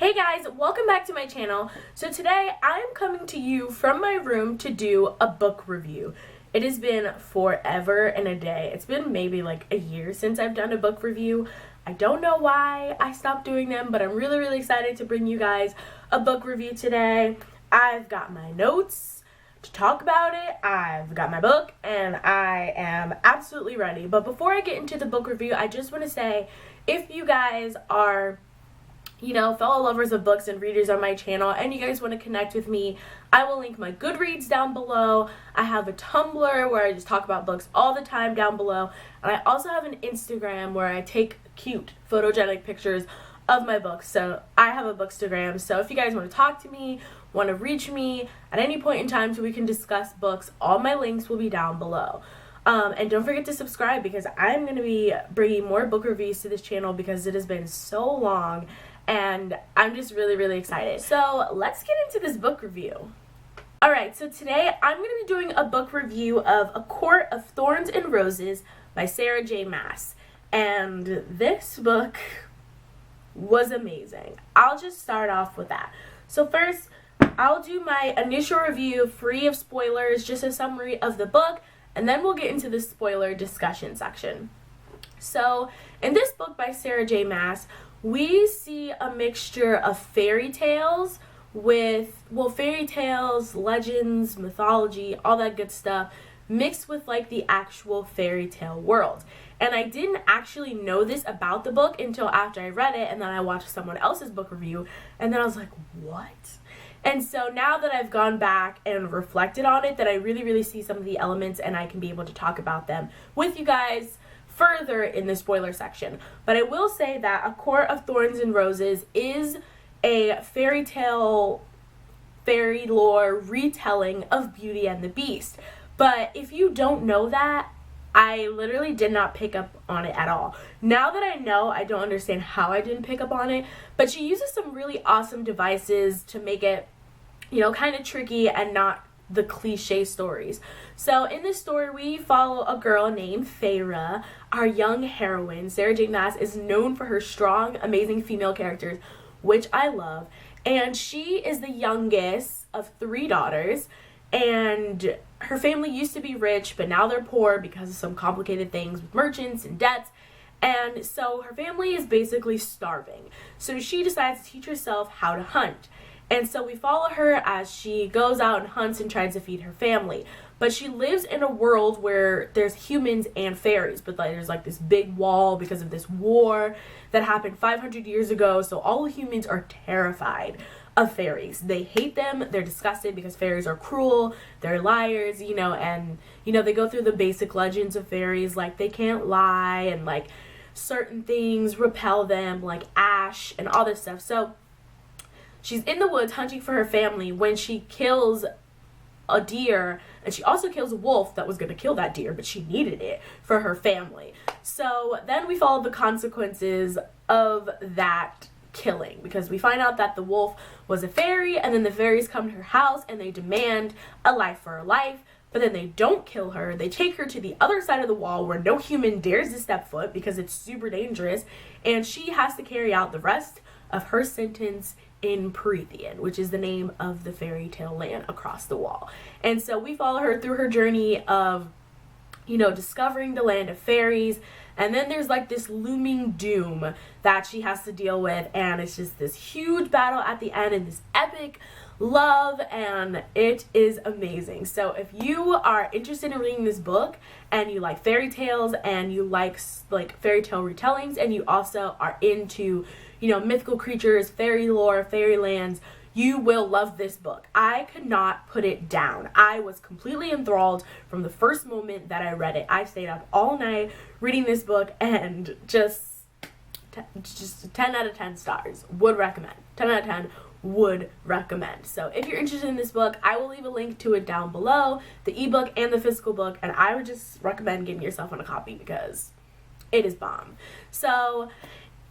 Hey guys, welcome back to my channel. So today I am coming to you from my room to do a book review. It has been forever and a day. It's been maybe like a year since I've done a book review. I don't know why I stopped doing them, but I'm really excited to bring you guys a book review today. I've got my notes to talk about it. I've got my book and I am absolutely ready. But before I get into the book review, I just want to say, if you guys are fellow lovers of books and readers on my channel, and you guys want to connect with me, I will link my Goodreads down below. I have a Tumblr where I just talk about books all the time down below, and I also have an Instagram where I take cute photogenic pictures of my books. So I have a Bookstagram, so if you guys want to talk to me, want to reach me at any point in time so we can discuss books, all my links will be down below. And don't forget to subscribe, because I'm going to be bringing more book reviews to this channel because it has been so long. And I'm just really excited. So let's get into this book review. Alright, so today I'm going to be doing a book review of A Court of Thorns and Roses by Sarah J. Maas. And this book was amazing. I'll just start off with that. So first, I'll do my initial review free of spoilers, just a summary of the book, and then we'll get into the spoiler discussion section. So in this book by Sarah J. Maas, we see a mixture of fairy tales fairy tales, legends, mythology, all that good stuff, mixed with like the actual fairy tale world. And I didn't actually know this about the book until after I read it, and then I watched someone else's book review, and then I was like, what? And so now that I've gone back and reflected on it, that I really see some of the elements, and I can be able to talk about them with you guys further in the spoiler section. But I will say that A Court of Thorns and Roses is a fairy tale, fairy lore retelling of Beauty and the Beast. But if you don't know that, I literally did not pick up on it at all. Now that I know, I don't understand how I didn't pick up on it, but she uses some really awesome devices to make it, kind of tricky and not the cliche stories. So in this story, we follow a girl named Feyre. Our young heroine, Sarah J. Maas, is known for her strong, amazing female characters, which I love. And she is the youngest of 3 daughters. And her family used to be rich, but now they're poor because of some complicated things with merchants and debts. And so her family is basically starving. So she decides to teach herself how to hunt. And so we follow her as she goes out and hunts and tries to feed her family. But she lives in a world where there's humans and fairies, but there's like this big wall because of this war that happened 500 years ago. So all humans are terrified of fairies. They hate them. They're disgusted because fairies are cruel. They're liars, and they go through the basic legends of fairies, like they can't lie, and like certain things repel them, like ash and all this stuff. So she's in the woods hunting for her family when she kills a deer, and she also kills a wolf that was going to kill that deer, but she needed it for her family. So then we follow the consequences of that killing, because we find out that the wolf was a fairy, and then the fairies come to her house and they demand a life for her life, but then they don't kill her. They take her to the other side of the wall where no human dares to step foot because it's super dangerous, and she has to carry out the rest of her sentence in Perithian, which is the name of the fairy tale land across the wall. And so we follow her through her journey of, discovering the land of fairies. And then there's like this looming doom that she has to deal with, and it's just this huge battle at the end and this epic love, and it is amazing. So if you are interested in reading this book and you like fairy tales and you like fairy tale retellings, and you also are into mythical creatures, fairy lore, fairy lands, you will love this book. I could not put it down. I was completely enthralled from the first moment that I read it. I stayed up all night reading this book, and just 10 out of 10 stars. Would recommend. 10 out of 10 would recommend. So if you're interested in this book, I will leave a link to it down below, the ebook and the physical book, and I would just recommend getting yourself on a copy because it is bomb. So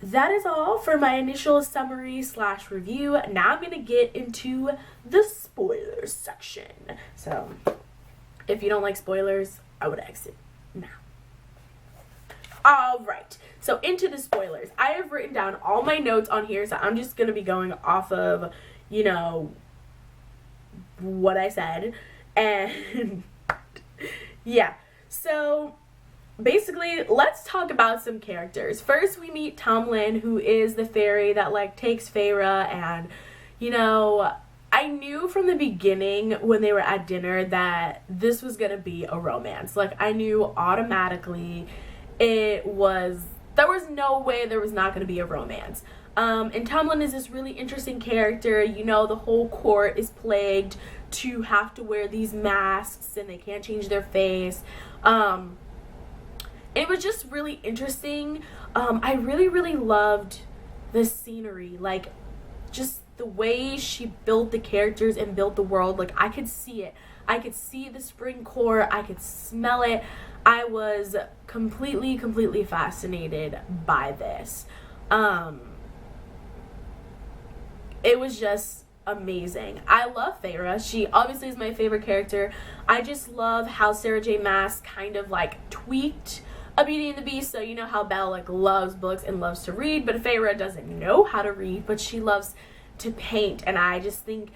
that is all for my initial summary / review. Now I'm going to get into the spoilers section. So if you don't like spoilers, I would exit now. Alright, so into the spoilers. I have written down all my notes on here, so I'm just going to be going off of, you know, what I said. And yeah, so basically, let's talk about some characters. First, we meet TUMBLR, who is the fairy that, like, takes Feyre, and, you know, I knew from the beginning when they were at dinner that this was gonna be a romance. Like, I knew automatically there was no way there was not gonna be a romance. And TUMBLR is this really interesting character. You know, the whole court is plagued to have to wear these masks and they can't change their face. It was just really interesting. I really loved the scenery, like, just the way she built the characters and built the world. Like, I could see it. I could see the spring court. I could smell it. I was completely fascinated by this. It was just amazing. I love Feyre. She obviously is my favorite character. I just love how Sarah J. Maas kind of, like, tweaked a Beauty and the Beast. So you know how Belle, like, loves books and loves to read, but Feyre doesn't know how to read, but she loves to paint, and I just think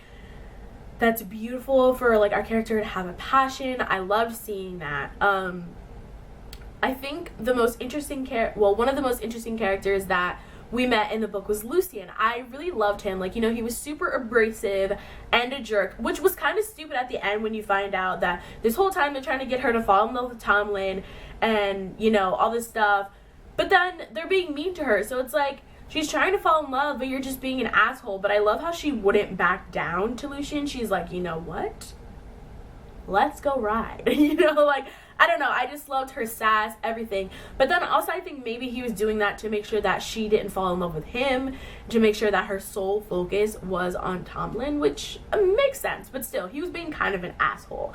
that's beautiful for, like, our character to have a passion. I loved seeing that. I think the most interesting one of the most interesting characters that we met in the book was Lucien. I really loved him. Like, you know, he was super abrasive and a jerk, which was kind of stupid at the end when you find out that this whole time they're trying to get her to fall in love with TUMBLR and, you know, all this stuff, but then they're being mean to her. So it's like, she's trying to fall in love, but you're just being an asshole. But I love how she wouldn't back down to Lucien. She's like, you know what? Let's go ride. You know, like, I don't know. I just loved her sass, everything. But then also I think maybe he was doing that to make sure that she didn't fall in love with him, to make sure that her sole focus was on TUMBLR, which makes sense. But still, he was being kind of an asshole.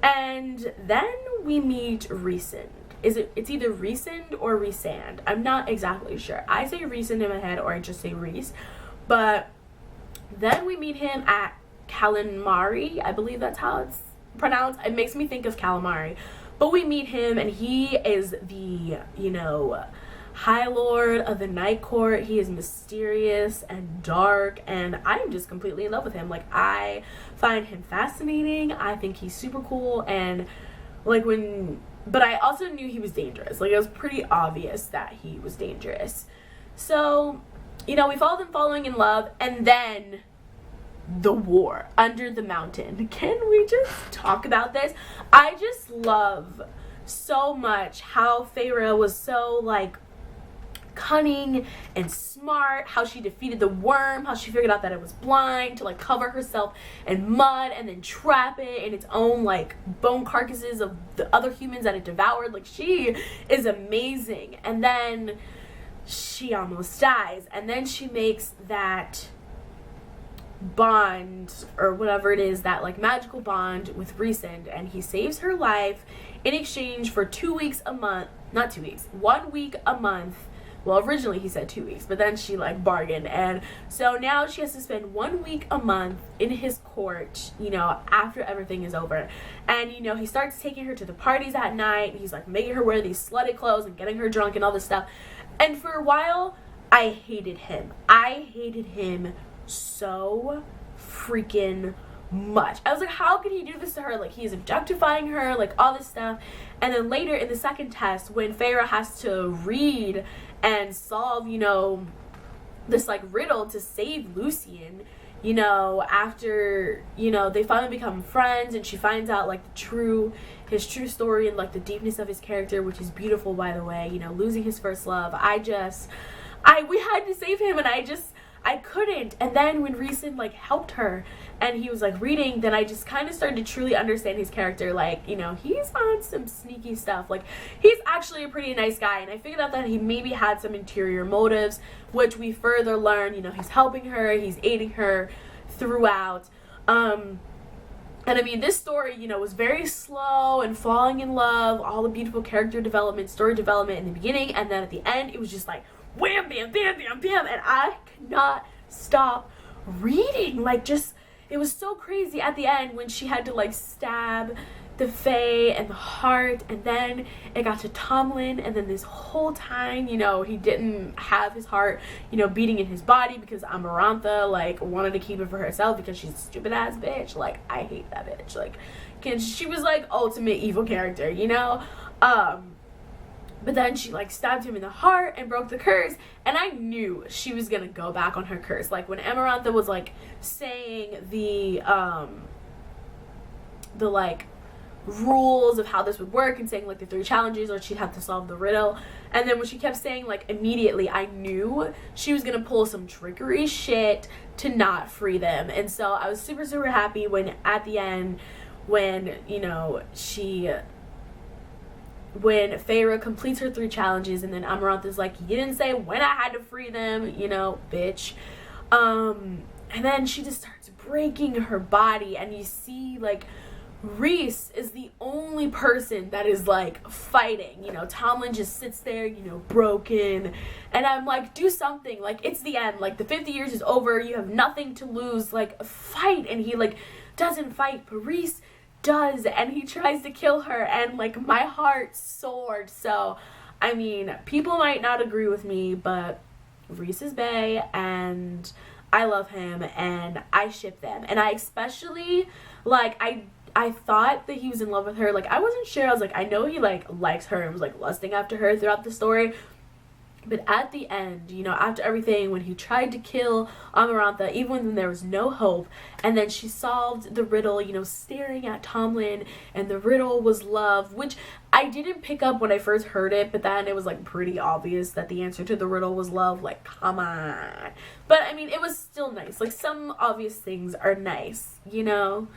And then we meet Rhysand. It's either Rhysand or Rhysand. I'm not exactly sure. I say Rhysand in my head, or I just say Rhys. But then we meet him at Calamari. I believe that's how it's pronounced. It makes me think of calamari. But we meet him, and he is the, you know, High Lord of the Night Court. He is mysterious and dark, and I'm just completely in love with him. Like, I find him fascinating. I think he's super cool, and, like, but I also knew he was dangerous. Like, it was pretty obvious that he was dangerous. So, you know, we followed him falling in love, and then the war under the mountain. Can we just talk about this? I just love so much how Feyre was so, like, cunning and smart, how she defeated the worm, how she figured out that it was blind to, like, cover herself in mud and then trap it in its own, like, bone carcasses of the other humans that it devoured. Like, she is amazing. And then she almost dies, and then she makes that bond, or whatever it is, that, like, magical bond with Rhysand, and he saves her life in exchange for 2 weeks a month, not 2 weeks, 1 week a month. Well, originally he said 2 weeks, but then she, like, bargained, and so now she has to spend 1 week a month in his court, you know, after everything is over. And, you know, he starts taking her to the parties at night, and he's, like, making her wear these slutty clothes and getting her drunk and all this stuff. And for a while, I hated him. I hated him so freaking much. I was like, how could he do this to her? Like, he's objectifying her, like, all this stuff. And then later in the second test, when Feyre has to read and solve, you know, this, like, riddle to save Lucien, you know, after, you know, they finally become friends, and she finds out, like, his true story and, like, the deepness of his character, which is beautiful, by the way, you know, losing his first love. We had to save him, and I couldn't. And then when Rhysand, like, helped her and he was, like, reading, then I just kind of started to truly understand his character. Like, you know, he's on some sneaky stuff. Like, he's actually a pretty nice guy, and I figured out that he maybe had some interior motives, which we further learn. You know, he's helping her, he's aiding her throughout. And I mean, this story, you know, was very slow and falling in love, all the beautiful character development, story development in the beginning, and then at the end, it was just like, wham, bam, bam, bam, bam, and I could not stop reading. Like, just, it was so crazy at the end when she had to, like, stab the Fae and the heart, and then it got to Tomlin, and then this whole time, you know, he didn't have his heart, you know, beating in his body because Amarantha, like, wanted to keep it for herself because she's a stupid ass bitch. Like, I hate that bitch. Like, she was like ultimate evil character, you know. But then she, like, stabbed him in the heart and broke the curse, and I knew she was gonna go back on her curse. Like, when Amarantha was, like, saying the like, rules of how this would work and saying, like, the 3 challenges, or she'd have to solve the riddle, and then when she kept saying, like, immediately, I knew she was gonna pull some trickery shit to not free them. And so I was super, super happy when, at the end, when, you know, when Feyre completes her 3 challenges, and then Amarantha's like, you didn't say when I had to free them, you know, bitch. And then she just starts breaking her body, and you see, like, Rhys is the only person that is, like, fighting. You know, Tomlin just sits there, you know, broken, and I'm like, do something. Like, it's the end. Like, the 50 years is over. You have nothing to lose. Like, fight. And he, like, doesn't fight, but Rhys does, and he tries to kill her, and, like, my heart soared. So, I mean, people might not agree with me, but Rhys is bae, and I love him, and I ship them. And I especially, like, I thought that he was in love with her. Like, I wasn't sure. I was like, I know he, like, likes her and was, like, lusting after her throughout the story. But at the end, you know, after everything, when he tried to kill Amarantha, even when there was no hope, and then she solved the riddle, you know, staring at Tomlin, and the riddle was love, which I didn't pick up when I first heard it, but then it was, like, pretty obvious that the answer to the riddle was love. Like, come on. But, I mean, it was still nice. Like, some obvious things are nice, you know,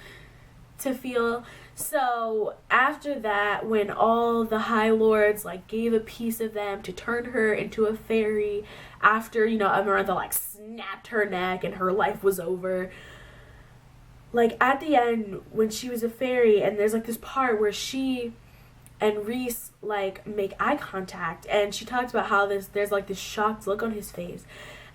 to feel. So after that, when all the High Lords, like, gave a piece of them to turn her into a fairy, after, you know, Amarantha, like, snapped her neck and her life was over, like, at the end, when she was a fairy, and there's, like, this part where she and Rhys, like, make eye contact, and she talks about how there's, like, this shocked look on his face,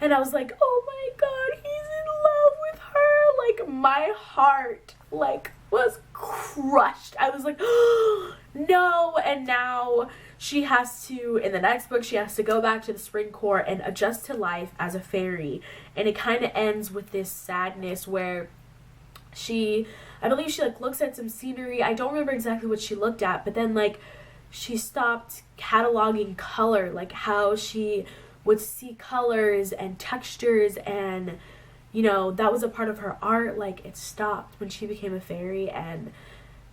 and I was like, oh my god, he's in love with her. Like, my heart, like, was crushed. I was like, oh, no. And now she has to, in the next book, she has to go back to the spring court and adjust to life as a fairy. And it kind of ends with this sadness where I believe she, like, looks at some scenery. I don't remember exactly what she looked at, but then, like, she stopped cataloging color, like how she would see colors and textures, and, you know, that was a part of her art. Like, it stopped when she became a fairy, and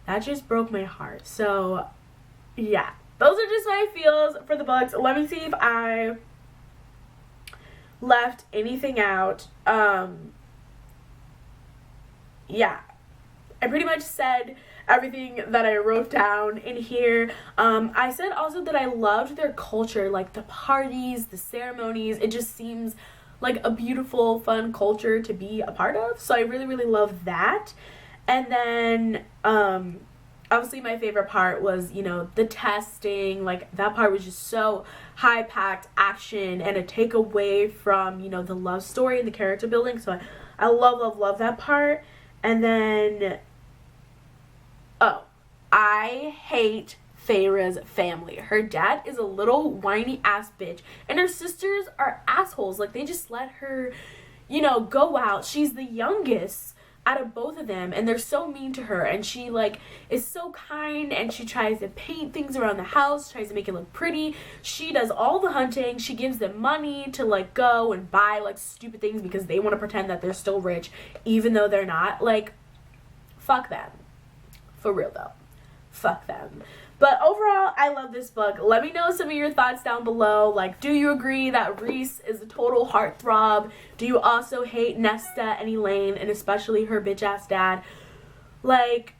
that just broke my heart. So, yeah. Those are just my feels for the books. Let me see if I left anything out. Yeah. I pretty much said everything that I wrote down in here. I said also that I loved their culture, like the parties, the ceremonies. It just seems like a beautiful, fun culture to be a part of. So I really, really love that. And then, obviously my favorite part was, you know, the testing. Like, that part was just so high-packed action and a takeaway from, you know, the love story and the character building. So I love, love, love that part. And then, oh, I hate Feyre's family. Her dad is a little whiny ass bitch, and her sisters are assholes. Like, they just let her, you know, go out. She's the youngest out of both of them, and they're so mean to her, and she, like, is so kind, and she tries to paint things around the house, tries to make it look pretty. She does all the hunting. She gives them money to, like, go and buy, like, stupid things because they want to pretend that they're still rich even though they're not. Like, fuck them. For real though. Fuck them. But overall, I love this book. Let me know some of your thoughts down below. Like, do you agree that Rhys is a total heartthrob? Do you also hate Nesta and Elaine, and especially her bitch-ass dad? Like,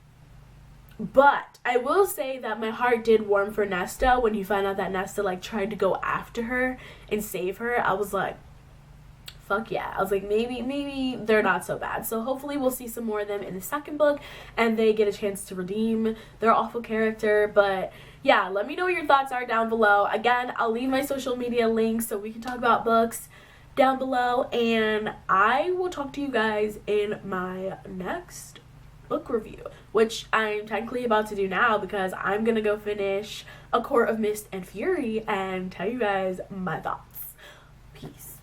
but I will say that my heart did warm for Nesta when you find out that Nesta, like, tried to go after her and save her. I was like, fuck yeah. I was like, maybe they're not so bad. So hopefully we'll see some more of them in the second book, and they get a chance to redeem their awful character. But yeah, let me know what your thoughts are down below. Again, I'll leave my social media links so we can talk about books down below, and I will talk to you guys in my next book review, which I'm technically about to do now because I'm gonna go finish A Court of Mist and Fury and tell you guys my thoughts. Peace.